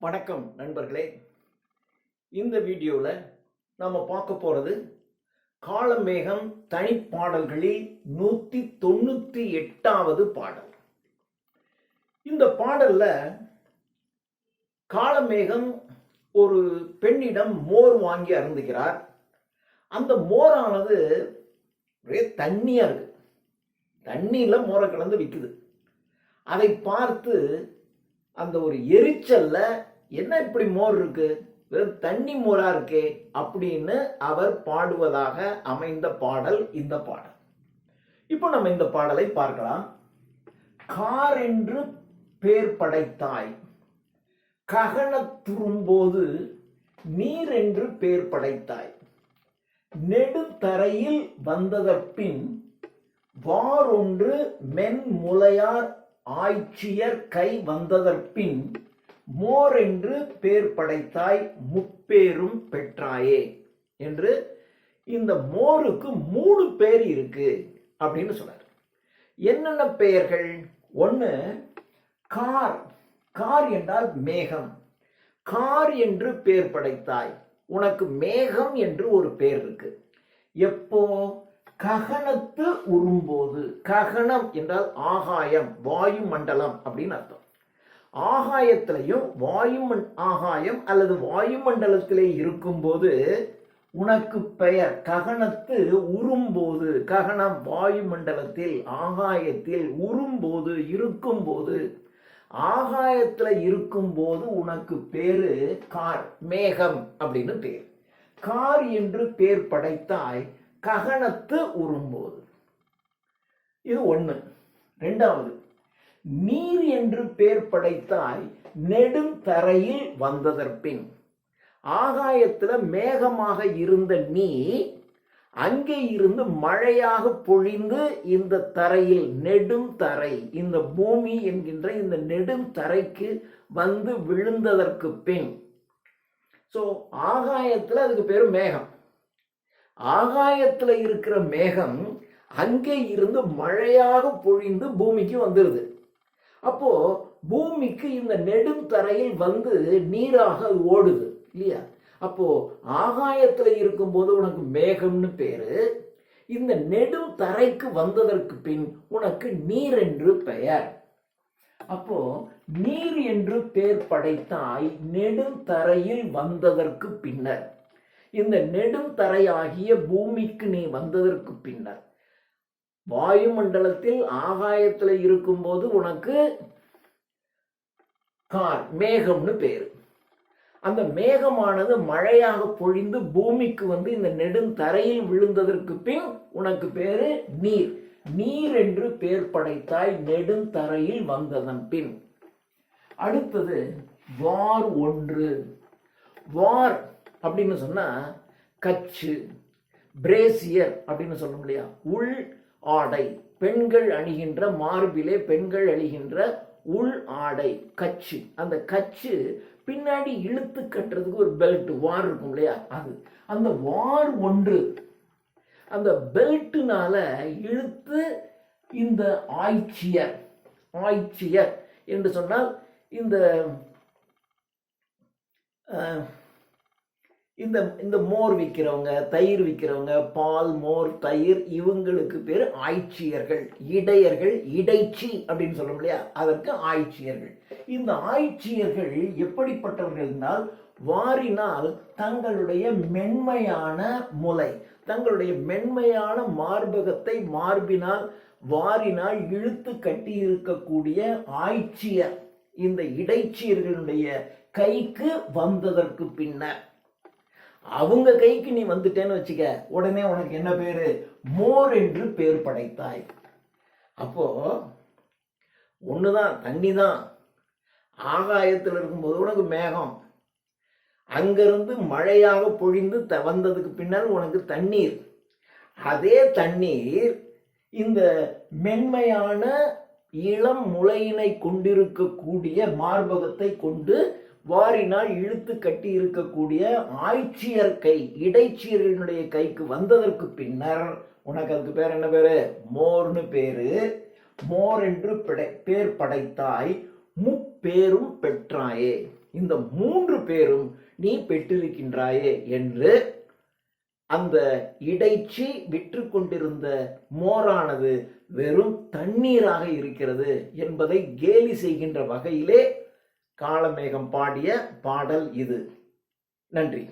வணக்கம் நண்பர்களே. இந்த வீடியோவில் நம்ம பார்க்க போகிறது காளமேகம் தனிப்பாடல்களில் 198வது பாடல். இந்த பாடலில் காளமேகம் ஒரு பெண்ணிடம் மோர் வாங்கி அருந்துகிறார். அந்த மோரானது ஒரே தண்ணியாக இருக்கு, தண்ணியில் மோரை கலந்து விற்குது. அதை பார்த்து அந்த ஒரு எரிச்சல்ல என்ன இப்படி மோர் இருக்கு, வெறும் தண்ணி மோரா இருக்கே அப்படின்னு அவர் பாடுவதாக அமைந்த பாடல் இந்த பாடல். இப்போ நம்ம இந்த பாடலை பார்க்கலாம். கார் என்று பேர் படைத்தாய், ககனத் துரும்போது நீர் என்று பேர் படைத்தாய், நெடுந்தரையில் வந்ததற்பின் வாரொன்று மென்முலையார் ஆய்ச்சியர் கை வந்ததற்பின் மோர் என்று பேர் படைத்தாய், முப்பேரும் பெற்றாயே என்று இந்த மோருக்கு 3 பேர் இருக்கு அப்படின்னு சொன்னார். என்னென்ன பெயர்கள்? ஒன்று கார். கார் என்றால் மேகம். கார் என்று பேர் படைத்தாய், உனக்கு மேகம் என்று ஒரு பேர் இருக்கு. எப்போ? ககனத்து உரும்போது. ககனம் என்றால் ஆகாயம், வாயு மண்டலம் அப்படின்னு அர்த்தம். ஆகாயத்திலையும் ஆகாயம் அல்லது வாயுமண்டலத்திலே இருக்கும்போது உனக்கு பெயர். ககனத்து உரும்போது, ககனம் வாயுமண்டலத்தில் ஆகாயத்தில், உரும்போது இருக்கும்போது, ஆகாயத்துல இருக்கும்போது உனக்கு பேரு கார், மேகம் அப்படின்னு பேர். கார் என்று பேர் படைத்தாய், ககனத்து உரும்போது. இது ஒன்று. ரெண்டாவது, நீர் என்று பேர் படைத்தாய், நெடுந்தரையில் வந்ததற்பின். ஆகாயத்துல மேகமாக இருந்த நீ அங்கே இருந்து மழையாக பொழிந்து இந்த தரையில், நெடும் தரை, இந்த பூமி என்கின்ற இந்த நெடும் தரைக்கு வந்து விழுந்ததற்கு பின். ஸோ ஆகாயத்துல அதுக்கு பேரு மேகம். ஆகாயத்துல இருக்கிற மேகம் அங்கே இருந்து மழையாக பொழிந்து பூமிக்கு வந்துருது. அப்போ பூமிக்கு இந்த நெடும் தரையில் வந்து நீராக ஓடுது இல்லையா? அப்போ ஆகாயத்துல இருக்கும்போது உனக்கு மேகம்னு பேரு. இந்த நெடும் தரைக்கு வந்ததற்கு பின் உனக்கு நீர் என்று பெயர். அப்போ நீர் என்று பேர் படைத்தாய், நெடும் தரையில் வந்ததற்கு பின்னர். இந்த நெடும் தரையாகிய பூமிக்கு நீ வந்ததற்கு பின்னர், வாயுமண்டலத்தில் ஆகாயத்தில் இருக்கும்போது உனக்கு கார், மேகம்னு பேரு. அந்த மேகமானது மழையாக பொழிந்து பூமிக்கு வந்து இந்த நெடும் தரையில் விழுந்ததற்கு பின் உனக்கு பேரு நீர். நீர் என்று பேர் படைத்தாய், நெடும் தரையில் வந்ததன் பின். அடுத்தது வார் ஒன்று. வார் அப்படின்னு சொன்னா கச்சு, பிரேசியர் அப்படின்னு சொல்ல முடியா, உள் ஆடை, பெண்கள் அணிகின்ற, மார்பிலே பெண்கள் அணிகின்ற உள் ஆடை கச்சு. அந்த கச்சு பின்னாடி இழுத்து கட்டுறதுக்கு ஒரு பெல்ட், வார் இருக்கும் இல்லையா, அது. அந்த வார் ஒன்று, அந்த பெல்ட்னால இழுத்து இந்த ஆய்ச்சியர். ஆய்ச்சியர் என்று சொன்னால் இந்த இந்த இந்த மோர் விற்கிறவங்க, தயிர் விற்கிறவங்க, பால், மோர், தயிர், இவங்களுக்கு பேர் ஆய்ச்சியர்கள். இடையர்கள், இடைச்சி அப்படின்னு சொல்ல முடியா, அதற்கு ஆய்ச்சியர்கள். இந்த ஆய்ச்சியர்கள் எப்படிப்பட்டவர்கள் என்றால், வாரினால் தங்களுடைய மென்மையான முலை, தங்களுடைய மென்மையான மார்பகத்தை மார்பினால், வாரினால் இழுத்து கட்டி இருக்கக்கூடிய ஆய்ச்சியர் இந்த இடைச்சியர்களுடைய கைக்கு வந்ததற்கு பின்னர். அவங்க கைக்கு நீ வந்துட்டேன்னு வச்சுக்க, உடனே உனக்கு என்ன பேரு? மோர் என்று பேர் படைத்தாய். அப்போ ஒண்ணுதான், தண்ணி தான். ஆகாயத்தில் இருக்கும்போது உனக்கு மேகம், அங்கிருந்து மழையாக பொழிந்து வந்ததுக்கு பின்னால் உனக்கு தண்ணீர். அதே தண்ணீர் இந்த மென்மையான இளம் முளையினை கொண்டிருக்கக்கூடிய மார்பகத்தை கொண்டு வாரினால் இழுத்து கட்டி இருக்கக்கூடிய ஆய்ச்சியர் கை, இடைச்சியர்களுடைய கைக்கு வந்ததற்கு பின்னர் உனக்கு அதுக்கு பேர் என்ன பேரு? மோர்னு பேரு. மோர் என்று பேர் படைத்தாய், முப்பேரும் பெற்றாயே. இந்த 3 பேரும் நீ பெற்றிருக்கின்றாயே என்று அந்த இடைச்சி விற்று கொண்டிருந்த மோரானது வெறும் தண்ணீராக இருக்கிறது என்பதை கேலி செய்கின்ற வகையிலே காளமேகம் பாடிய பாடல் இது. நன்றி.